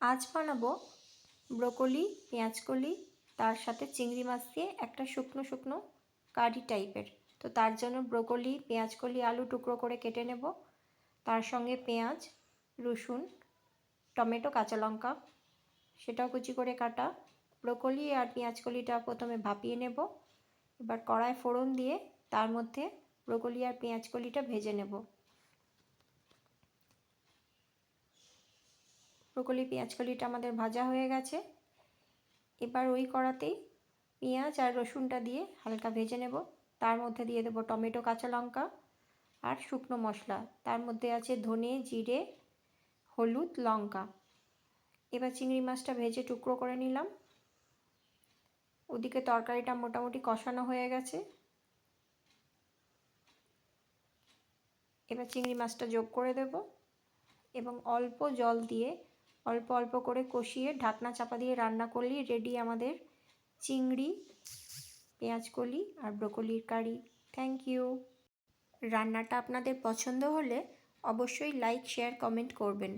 আজ বানাবো ব্রোকলি, পেঁয়াজকলি তার সাথে চিংড়ি মাছ দিয়ে একটা শুকনো শুকনো কারি টাইপের। তো তার জন্য ব্রোকলি, পেঁয়াজকলি, আলু টুকরো করে কেটে নেব। তার সঙ্গে পেঁয়াজ, রসুন, টমেটো, কাঁচা লঙ্কা সেটাও কুচি করে কাটা। ব্রোকলি আর পেঁয়াজকলিটা প্রথমে ভাপিয়ে নেব। এবার কড়ায় ফোড়ন দিয়ে তার মধ্যে ব্রোকলি আর পেঁয়াজকলিটা ভেজে নেব। ব্রোকলি পেঁয়াজকলিটা আমাদের ভাজা হয়ে গেছে। এবার ওই কড়াতেই পেঁয়াজ আর রসুনটা দিয়ে হালকা ভেজে নেব। তার মধ্যে দিয়ে দেবো টমেটো, কাঁচা লঙ্কা আর শুকনো মশলা। তার মধ্যে আছে ধনে, জিরে, হলুদ, লঙ্কা। এবার চিংড়ি মাছটা ভেজে টুকরো করে নিলাম। ওদিকে তরকারিটা মোটামুটি কষানো হয়ে গেছে। এবার চিংড়ি মাছটা যোগ করে দেব এবং অল্প জল দিয়ে অল্প অল্প করে কষিয়ে ঢাকনা চাপা দিয়ে রান্না করলেই রেডি আমাদের চিংড়ি, পেঁয়াজকলি আর ব্রোকলির কারি। Thank you. রান্নাটা আপনাদের পছন্দ হলে অবশ্যই লাইক, শেয়ার, কমেন্ট করবেন।